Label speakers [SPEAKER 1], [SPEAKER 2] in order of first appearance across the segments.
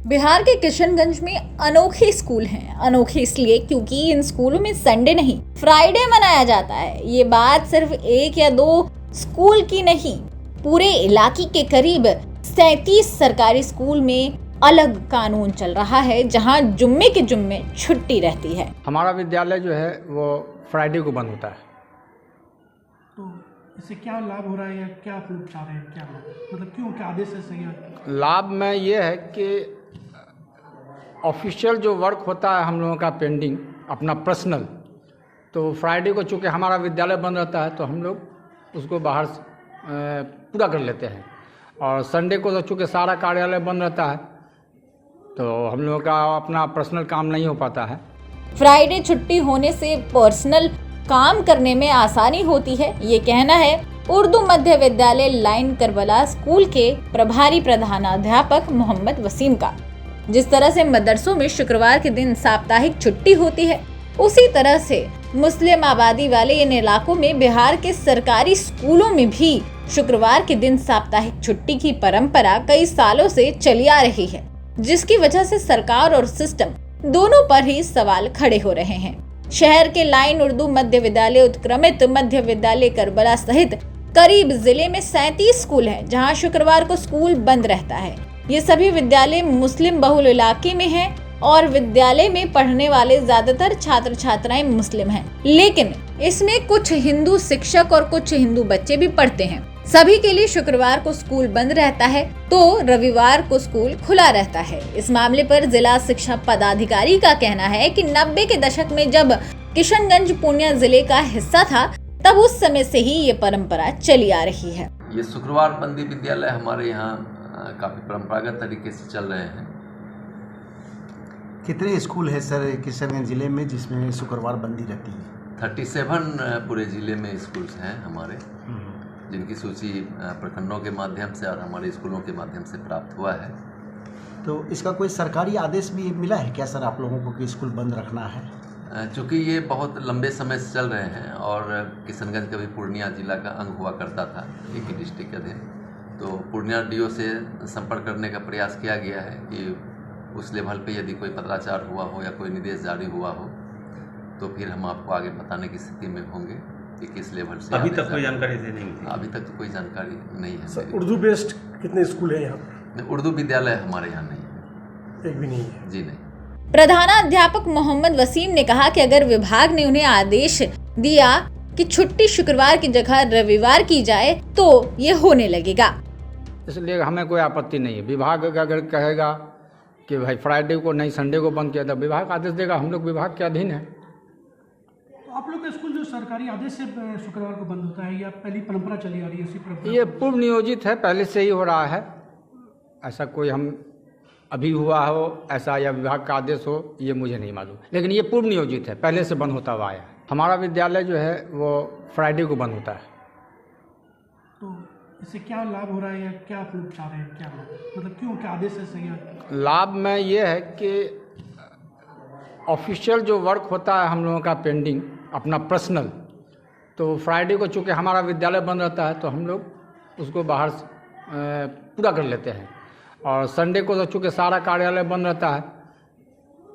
[SPEAKER 1] बिहार के किशनगंज में अनोखे स्कूल हैं। अनोखे इसलिए क्योंकि इन स्कूलों में संडे नहीं फ्राइडे मनाया जाता है। ये बात सिर्फ एक या दो स्कूल की नहीं, पूरे इलाके के करीब 37 सरकारी स्कूल में अलग कानून चल रहा है, जहां जुम्मे के जुम्मे छुट्टी रहती है।
[SPEAKER 2] हमारा विद्यालय जो है वो फ्राइडे को बंद होता है।
[SPEAKER 3] तो इससे क्या लाभ हो रहा है या क्या आप लोग चाह रहे हैं, क्या मतलब क्यों, क्या आदेश है सही है?
[SPEAKER 2] लाभ में ये है कि ऑफिशियल जो वर्क होता है हम लोगों का पेंडिंग अपना पर्सनल, तो फ्राइडे को चूँकि हमारा विद्यालय बंद रहता है तो हम लोग उसको बाहर पूरा कर लेते हैं, और संडे को तो चूँकि सारा कार्यालय बंद रहता है तो हम लोगों का अपना पर्सनल काम नहीं हो पाता है।
[SPEAKER 1] फ्राइडे छुट्टी होने से पर्सनल काम करने में आसानी होती है, ये कहना है उर्दू मध्य विद्यालय लाइन करबला स्कूल के प्रभारी प्रधानाध्यापक मोहम्मद वसीम का। जिस तरह से मदरसों में शुक्रवार के दिन साप्ताहिक छुट्टी होती है, उसी तरह से मुस्लिम आबादी वाले इन इलाकों में बिहार के सरकारी स्कूलों में भी शुक्रवार के दिन साप्ताहिक छुट्टी की परंपरा कई सालों से चली आ रही है, जिसकी वजह से सरकार और सिस्टम दोनों पर ही सवाल खड़े हो रहे हैं। शहर के लाइन उर्दू मध्य विद्यालय, उत्क्रमित मध्य विद्यालय करबला सहित करीब जिले में 37 स्कूल हैं, जहां शुक्रवार को स्कूल बंद रहता है। ये सभी विद्यालय मुस्लिम बहुल इलाके में हैं और विद्यालय में पढ़ने वाले ज्यादातर छात्र छात्राएं मुस्लिम हैं, लेकिन इसमें कुछ हिंदू शिक्षक और कुछ हिंदू बच्चे भी पढ़ते हैं। सभी के लिए शुक्रवार को स्कूल बंद रहता है तो रविवार को स्कूल खुला रहता है। इस मामले पर जिला शिक्षा पदाधिकारी का कहना है कि 90 के दशक में जब किशनगंज पूर्णिया जिले का हिस्सा था, तब उस समय से ही ये परंपरा चली आ रही है।
[SPEAKER 4] ये शुक्रवार बंदी विद्यालय हमारे यहाँ काफ़ी परंपरागत तरीके से चल रहे हैं।
[SPEAKER 5] कितने स्कूल है सर किशनगंज जिले में जिसमें शुक्रवार बंदी रहती है?
[SPEAKER 4] 37 पूरे ज़िले में स्कूल्स हैं हमारे, जिनकी सूची प्रखंडों के माध्यम से और हमारे स्कूलों के माध्यम से प्राप्त हुआ है।
[SPEAKER 5] तो इसका कोई सरकारी आदेश भी मिला है क्या सर आप लोगों को कि स्कूल बंद रखना है?
[SPEAKER 4] चूँकि ये बहुत लंबे समय से चल रहे हैं और किशनगंज कभी पूर्णिया जिला का अंग हुआ करता था, एक ही डिस्ट्रिक्ट के अधीन, तो पूर्णिया डीओ से संपर्क करने का प्रयास किया गया है कि उस लेवल पे यदि कोई पत्राचार हुआ हो या कोई निर्देश जारी हुआ हो तो फिर हम आपको आगे बताने की स्थिति में होंगे कि किस लेवल से।
[SPEAKER 6] अभी तक कोई जानकारी नहीं थी?
[SPEAKER 4] अभी तक तो कोई जानकारी नहीं है
[SPEAKER 3] सर, उर्दू बेस्ड कितने स्कूल है यहाँ?
[SPEAKER 4] उर्दू विद्यालय हमारे यहाँ नहीं है।
[SPEAKER 3] एक भी नहीं है?
[SPEAKER 4] जी नहीं।
[SPEAKER 1] प्रधानाध्यापक मोहम्मद वसीम ने कहा कि अगर विभाग ने उन्हें आदेश दिया कि छुट्टी शुक्रवार की जगह रविवार की जाए तो ये होने लगेगा।
[SPEAKER 2] इसलिए हमें कोई आपत्ति नहीं है। विभाग अगर कहेगा कि भाई फ्राइडे को नहीं संडे को बंद किया, तब विभाग आदेश देगा, हम लोग विभाग के अधीन है।
[SPEAKER 3] तो आप लोग का स्कूल जो सरकारी आदेश से शुक्रवार को बंद होता है या पहली परंपरा चली आ रही है? उसी परंपरा
[SPEAKER 2] ये पूर्व नियोजित है, पहले से ही हो रहा है। ऐसा कोई हम अभी हुआ हो ऐसा या विभाग का आदेश हो ये मुझे नहीं मालूम, लेकिन ये पूर्व नियोजित है, पहले से बंद होता हुआ आया है। हमारा विद्यालय जो है वो फ्राइडे को बंद होता है।
[SPEAKER 3] तो इससे क्या लाभ हो रहा है या क्या आप लोग चाह रहे हैं, क्या मतलब क्यों, क्या आदेश है सही है?
[SPEAKER 2] लाभ में ये है कि ऑफिशियल जो वर्क होता है हम लोगों का पेंडिंग अपना पर्सनल, तो फ्राइडे को चूँकि हमारा विद्यालय बंद रहता है तो हम लोग उसको बाहर पूरा कर लेते हैं, और संडे को तो चूँकि सारा कार्यालय बंद रहता है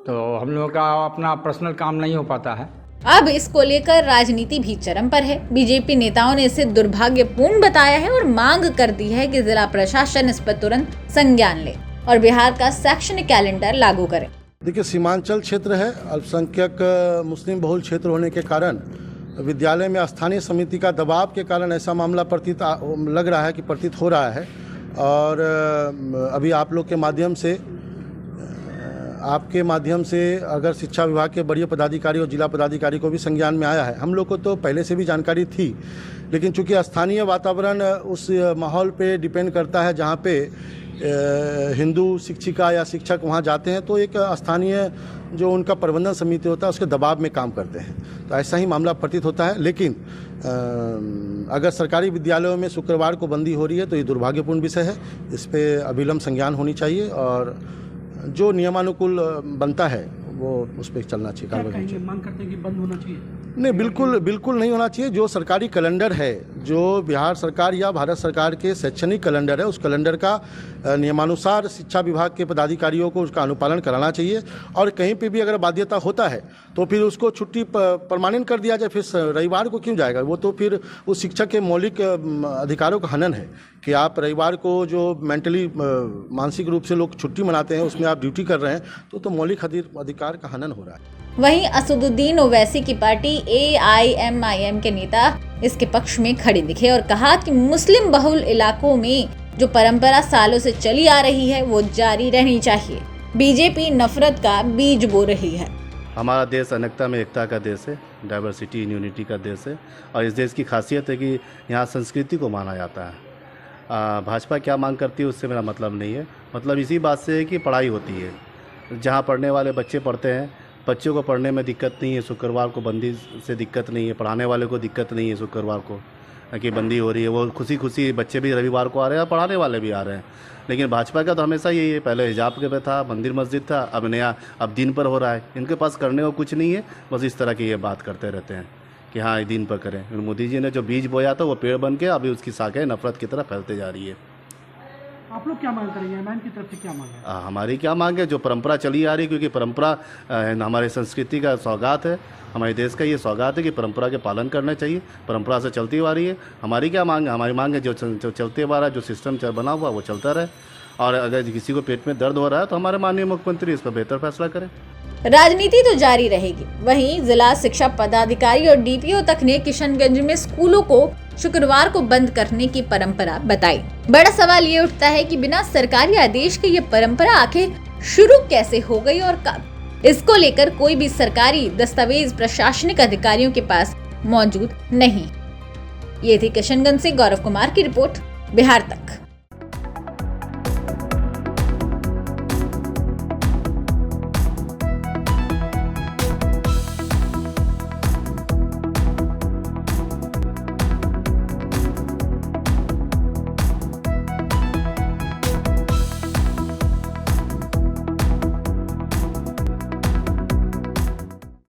[SPEAKER 2] तो हम लोगों का अपना पर्सनल काम नहीं हो पाता है।
[SPEAKER 1] अब इसको लेकर राजनीति भी चरम पर है। बीजेपी नेताओं ने इसे दुर्भाग्यपूर्ण बताया है और मांग कर दी है कि जिला प्रशासन इस पर तुरंत संज्ञान ले और बिहार का शैक्षणिक कैलेंडर लागू करे।
[SPEAKER 7] देखिए, सीमांचल क्षेत्र है, अल्पसंख्यक मुस्लिम बहुल क्षेत्र होने के कारण विद्यालय में स्थानीय समिति का दबाव के कारण ऐसा मामला प्रतीत लग रहा है कि प्रतीत हो रहा है। और अभी आप लोग के माध्यम से, आपके माध्यम से अगर शिक्षा विभाग के बड़े पदाधिकारी और जिला पदाधिकारी को भी संज्ञान में आया है। हम लोग को तो पहले से भी जानकारी थी, लेकिन चूंकि स्थानीय वातावरण उस माहौल पे डिपेंड करता है जहाँ पे हिंदू शिक्षिका या शिक्षक वहाँ जाते हैं तो एक स्थानीय जो उनका प्रबंधन समिति होता है उसके दबाव में काम करते हैं, तो ऐसा ही मामला प्रतीत होता है। लेकिन अगर सरकारी विद्यालयों में शुक्रवार को बंदी हो रही है तो ये दुर्भाग्यपूर्ण विषय है, इस पर अविलंब संज्ञान होनी चाहिए और जो नियमानुकूल बनता है वो उस पर चलना चाहिए,
[SPEAKER 3] क्या
[SPEAKER 7] कार्रवाई होनी
[SPEAKER 3] कहेंगे,
[SPEAKER 7] चाहिए।
[SPEAKER 3] मांग करते हैं कि बंद होना चाहिए?
[SPEAKER 7] नहीं, बिल्कुल नहीं होना चाहिए। जो सरकारी कैलेंडर है, जो बिहार सरकार या भारत सरकार के शैक्षणिक कैलेंडर है, उस कैलेंडर का नियमानुसार शिक्षा विभाग के पदाधिकारियों को उसका अनुपालन कराना चाहिए। और कहीं पे भी अगर बाध्यता होता है तो फिर उसको छुट्टी परमानेंट कर दिया जाए। फिर रविवार को क्यों जाएगा? वो तो फिर उस शिक्षक के मौलिक अधिकारों का हनन है कि आप रविवार को जो मेंटली मानसिक रूप से लोग छुट्टी मनाते हैं उसमें आप ड्यूटी कर रहे हैं तो मौलिक अधिकार का हनन हो रहा है।
[SPEAKER 1] वहीं असदुद्दीन ओवैसी की पार्टी AIMIM के नेता इसके पक्ष में खड़े दिखे और कहा कि मुस्लिम बहुल इलाकों में जो परंपरा सालों से चली आ रही है वो जारी रहनी चाहिए। बीजेपी नफरत का बीज बो रही है।
[SPEAKER 6] हमारा देश अनेकता में एकता का देश है, डाइवर्सिटी इन यूनिटी का देश है और इस देश की खासियत है कि यहाँ संस्कृति को माना जाता है। भाजपा क्या मांग करती है उससे मेरा मतलब नहीं है। मतलब इसी बात से है कि पढ़ाई होती है, जहाँ पढ़ने वाले बच्चे पढ़ते हैं, बच्चों को पढ़ने में दिक्कत नहीं है, शुक्रवार को बंदी से दिक्कत नहीं है, पढ़ाने वाले को दिक्कत नहीं है शुक्रवार को कि बंदी हो रही है, वो खुशी बच्चे भी रविवार को आ रहे हैं और पढ़ाने वाले भी आ रहे हैं। लेकिन भाजपा का तो हमेशा यही है, पहले हिजाब के पे था, मंदिर मस्जिद था, अब दिन पर हो रहा है। इनके पास करने को कुछ नहीं है, बस इस तरह की ये बात करते रहते हैं कि हाँ दिन पर करें। मोदी जी ने जो बीज बोया था वो पेड़ बन के अभी उसकी शाखें नफरत की तरफ फैलते जा रही है।
[SPEAKER 3] आप लोग क्या मांग करेंगे? मैम की तरफ से क्या मांग है?
[SPEAKER 6] हमारी क्या मांग है? जो परंपरा चली आ रही है, क्योंकि परंपरा हमारे संस्कृति का सौगात है, हमारे देश का ये सौगात है कि परंपरा के पालन करना चाहिए। परंपरा से चलती आ रही है। हमारी क्या मांग है? हमारी मांग है जो चलते आ रहा है, जो सिस्टम बना हुआ वो चलता रहे। और अगर किसी को पेट में दर्द हो रहा है तो हमारे माननीय मुख्यमंत्री इस पर बेहतर फैसला करें।
[SPEAKER 1] राजनीति तो जारी रहेगी। वहीं जिला शिक्षा पदाधिकारी और DPO तक ने किशनगंज में स्कूलों को शुक्रवार को बंद करने की परंपरा बताई। बड़ा सवाल ये उठता है कि बिना सरकारी आदेश के ये परंपरा आखिर शुरू कैसे हो गई और कब? इसको लेकर कोई भी सरकारी दस्तावेज प्रशासनिक अधिकारियों के पास मौजूद नहीं। ये थी किशनगंज से गौरव कुमार की रिपोर्ट, बिहार तक।